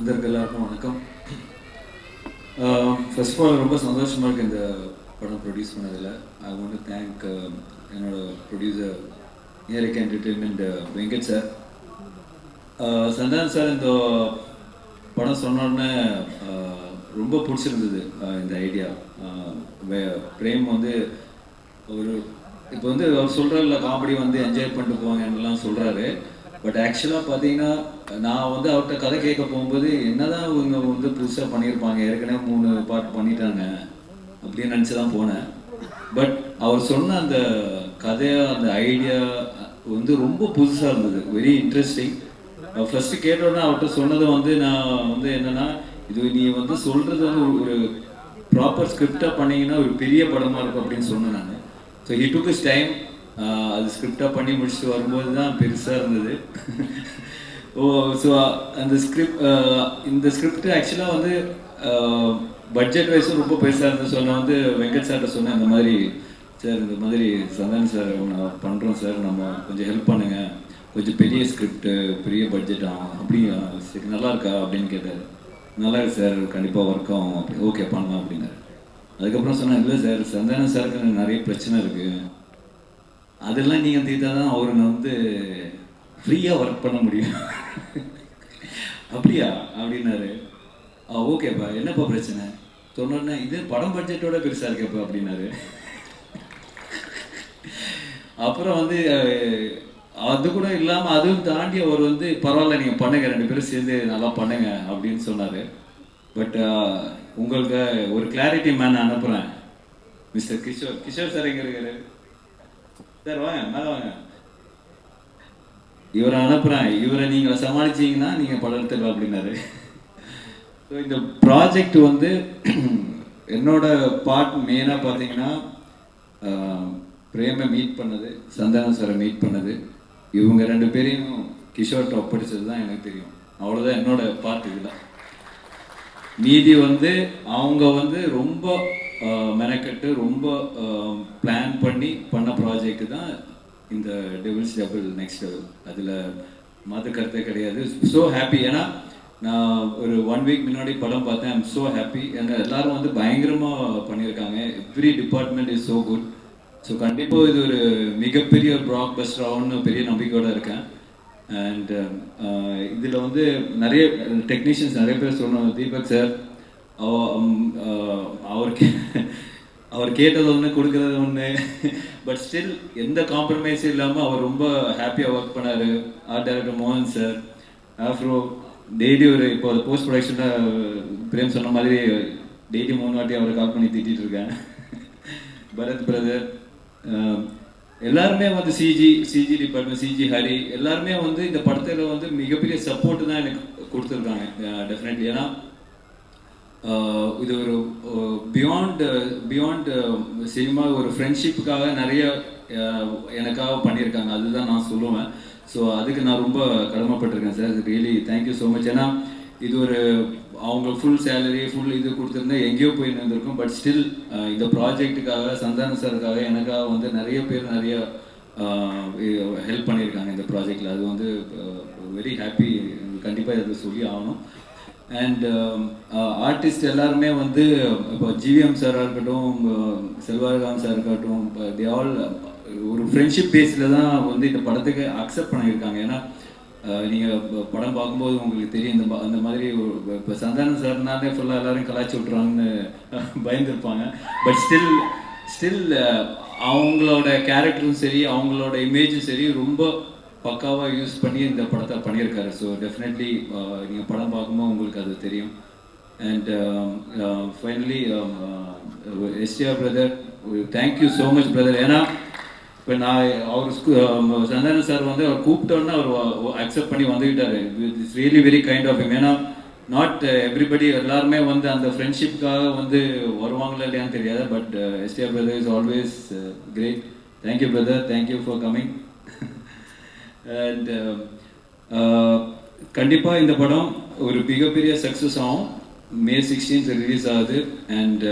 எல்லாருக்கும் வணக்கம். First of all ரொம்ப சந்தோஷமாக இருக்குது இந்த படம் ப்ரொடியூஸ் பண்ணதில். ஐ வாண்ட் டு தேங்க் என்னோட producer Eric entertainment Venkat sir. Santhanam sir இந்த படம் சொன்னோடனே ரொம்ப பிடிச்சிருந்தது இந்த ஐடியா. பிரேம் வந்து ஒரு இப்போ வந்து அவர் சொல்கிறார்ல, காமெடி வந்து என்ஜாய் பண்ணிட்டு போவாங்கன்னெலாம் சொல்கிறாரு. பட் ஆக்சுவலாக பார்த்தீங்கன்னா நான் வந்து அவர்கிட்ட கதை கேட்க போகும்போது என்னதான் இவங்க வந்து புதுசாக பண்ணியிருப்பாங்க, ஏற்கனவே 3 பார்ட் பண்ணிட்டாங்க அப்படின்னு நினச்சி தான் போனேன். பட் அவர் சொன்ன அந்த கதையை, அந்த ஐடியா வந்து ரொம்ப புதுசாக இருந்தது, வெரி இன்ட்ரெஸ்டிங். ஃபஸ்ட்டு கேட்டோன்னா அவர்கிட்ட சொன்னதை வந்து நான் வந்து என்னென்னா, இது நீ வந்து சொல்கிறது வந்து ஒரு ப்ராப்பர் ஸ்கிரிப்டாக பண்ணிங்கன்னா ஒரு பெரிய படமாக இருக்கும் அப்படின்னு சொன்னேன் நான். So he took is time. அது ஸ்கிரிப்டாக பண்ணி முடிச்சுட்டு வரும்போது தான் பெருசாக இருந்தது. ஸோ அந்த இந்த ஸ்கிரிப்ட் ஆக்சுவலாக வந்து பட்ஜெட் வைஸும் ரொம்ப பெருசாக இருந்தது. ஸோ நான் வந்து வெங்கட் சார்கிட்ட சொன்னேன், இந்த மாதிரி சார், இந்த மாதிரி சந்தானம் சார் பண்ணுறோம் சார், நம்ம கொஞ்சம் ஹெல்ப் பண்ணுங்கள், கொஞ்சம் பெரிய ஸ்கிரிப்டு, பெரிய பட்ஜெட் ஆகும், அப்படி சரி நல்லா இருக்கா அப்படின்னு கேட்டார். நல்லா இருக்கு சார், கண்டிப்பாக ஒர்க் ஆகும், அப்படி ஓகே பண்ணலாம் அப்படின்னாரு. அதுக்கப்புறம் சொன்னேன், இல்லை சார், சந்தானம் சாருக்கு நிறைய பிரச்சனை இருக்குது, அதெல்லாம் நீங்கள் தீர்த்தா தான் அவர் வந்து ஃப்ரீயாக ஒர்க் பண்ண முடியும். அப்படியா அப்படின்னாரு. ஓகேப்பா, என்னப்பா பிரச்சனை சொன்னோன்னே, இது படம் பட்ஜெட்டோட பெருசாக இருக்கேப்பா அப்படின்னாரு. அப்புறம் வந்து அது கூட இல்லாமல் அதுவும் தாண்டி அவர் வந்து பரவாயில்ல, நீங்கள் பண்ணுங்க, 2 பேரும் சேர்ந்து நல்லா பண்ணுங்க அப்படின்னு சொன்னார். பட் உங்களுக்கு ஒரு கிளாரிட்டி மேன் அனுப்புகிறேன். மிஸ்டர் கிஷோர் சார் எங்கே இருக்காரு சார்? வாங்க, மேலே வாங்க. இவரை அனுப்புகிறேன், இவரை நீங்கள் சமாளிச்சிங்கன்னா நீங்கள் படம் எடுத்துக்கலாம் அப்படின்னாரு. ஸோ இந்த ப்ராஜெக்ட் வந்து என்னோட பார்ட் மெயினாக பார்த்தீங்கன்னா, பிரேமை மீட் பண்ணது, சந்தானம் சாரை மீட் பண்ணது, இவங்க 2 பேரையும் கிஷோர்கிட்ட ஒப்படைச்சது தான் எனக்கு தெரியும். அவ்வளோதான் என்னோட பார்ட். இதுதான். மீதி வந்து அவங்க வந்து ரொம்ப மெனக்கட்டு ரொம்ப பிளான் பண்ணி பண்ண ப்ராஜெக்ட் தான் இந்த டெவில்ஸ் டபுள் நெக்ஸ்ட் லெவல். அதில் மாற்று கருத்தே கிடையாது. So happy. ஏன்னா நான் ஒரு 1 வீக் முன்னாடி படம் பார்த்தேன். I'm so happy. ஏன்னா எல்லாரும் வந்து பயங்கரமாக பண்ணியிருக்காங்க. Every department is so good. So கண்டிப்பாக இது ஒரு மிகப்பெரிய ஒரு ப்ளாக் பஸ்டர் ஆகும்னு பெரிய நம்பிக்கையோடு இருக்கேன். அண்ட் இதில் வந்து நிறைய டெக்னீஷியன்ஸ் நிறைய பேர் சொல்லணும். தீபக் சார், அவர் கேட்டது ஒன்று, கொடுக்குறது ஒன்று. பட் ஸ்டில் எந்த காம்ப்ரமைஸும் இல்லாமல் அவர் ரொம்ப ஹாப்பியாக ஒர்க் பண்ணார். ஆர்ட் டைரக்டர் மோகன் சார், ஆஃப்ரோ டெய்லி ஒரு இப்போ போஸ்ட் ப்ரொடக்ஷனில் பிரேம் சொன்ன மாதிரி டெய்லி 3 வாட்டி அவரை கால் பண்ணி திட்டிகிட்டு இருக்கேன். பரத் பிரதர், எல்லாருமே வந்து சிஜி டிபார்ட்மெண்ட், சிஜி ஹரி, எல்லாருமே வந்து இந்த படத்தில் வந்து மிகப்பெரிய சப்போர்ட்டு தான் எனக்கு கொடுத்துருக்காங்க. டெஃபினெட்லி. ஏன்னா இது ஒரு பியாண்ட் சினிமா, ஒரு ஃப்ரெண்ட்ஷிப்புக்காக நிறைய எனக்காக பண்ணியிருக்காங்க. அதுதான் நான் சொல்லுவேன். ஸோ அதுக்கு நான் ரொம்ப கடமைப்பட்டிருக்கேன் sir. Really thank you so much. ஏன்னா இது ஒரு அவங்க ஃபுல் சேலரி ஃபுல் இது கொடுத்துருந்தா எங்கேயோ போய் இருந்திருக்கும். பட் ஸ்டில் இந்த ப்ராஜெக்ட்டுக்காக, சந்தானம் சாருக்காக, எனக்காக வந்து நிறைய பேர் நிறைய ஹெல்ப் பண்ணியிருக்காங்க இந்த ப்ராஜெக்டில். அது வந்து வெரி ஹாப்பி. கண்டிப்பாக அதை சொல்லி ஆகணும். அண்ட் ஆர்டிஸ்ட் எல்லாருமே வந்து இப்போ ஜிவிஎம் சாராக இருக்கட்டும், செல்வராகவன் சார் இருக்கட்டும், தே ஆல் ஒரு ஃப்ரெண்ட்ஷிப் பேஸில் தான் வந்து இந்த படத்துக்கு அக்செப்ட் பண்ணியிருக்காங்க. ஏன்னா நீங்கள் படம் பார்க்கும்போது உங்களுக்கு தெரியும், அந்த மாதிரி இப்போ சந்தானம் சார்னாலே ஃபுல்லாக எல்லோரும் கலாய்ச்சி விட்றாங்கன்னு பயந்துருப்பாங்க. பட் ஸ்டில் அவங்களோட கேரக்டரும் சரி, அவங்களோட இமேஜும் சரி, ரொம்ப பக்காவாக யூஸ் பண்ணி இந்த படத்தை பண்ணியிருக்காரு. ஸோ டெஃபினெட்லி நீங்கள் படம் பார்க்கும்போது உங்களுக்கு அது தெரியும். And finally STR brother, thank you so much brother. ஏன்னா இப்போ நான் அவர் சந்தானம் சார் வந்து அவர் கூப்பிட்டோன்னா அவர் அக்செப்ட் பண்ணி வந்துக்கிட்டாரு. It's really very kind of him. ஏன்னா நாட் எவ்ரிபடி, எல்லாருமே வந்து அந்த ஃப்ரெண்ட்ஷிப்காக வந்து வருவாங்களா இல்லையான்னு தெரியாது. But STR brother is always great. Thank you brother, thank you for coming. And கண்டிப்பாக இந்த படம் ஒரு மிகப்பெரிய சக்ஸஸ் ஆகும். May 16th ரிலீஸ் ஆகுது. அண்ட்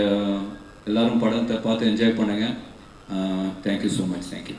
எல்லாரும் படத்தை பார்த்து என்ஜாய் பண்ணுங்கள். Thank you so much. தேங்க்யூ.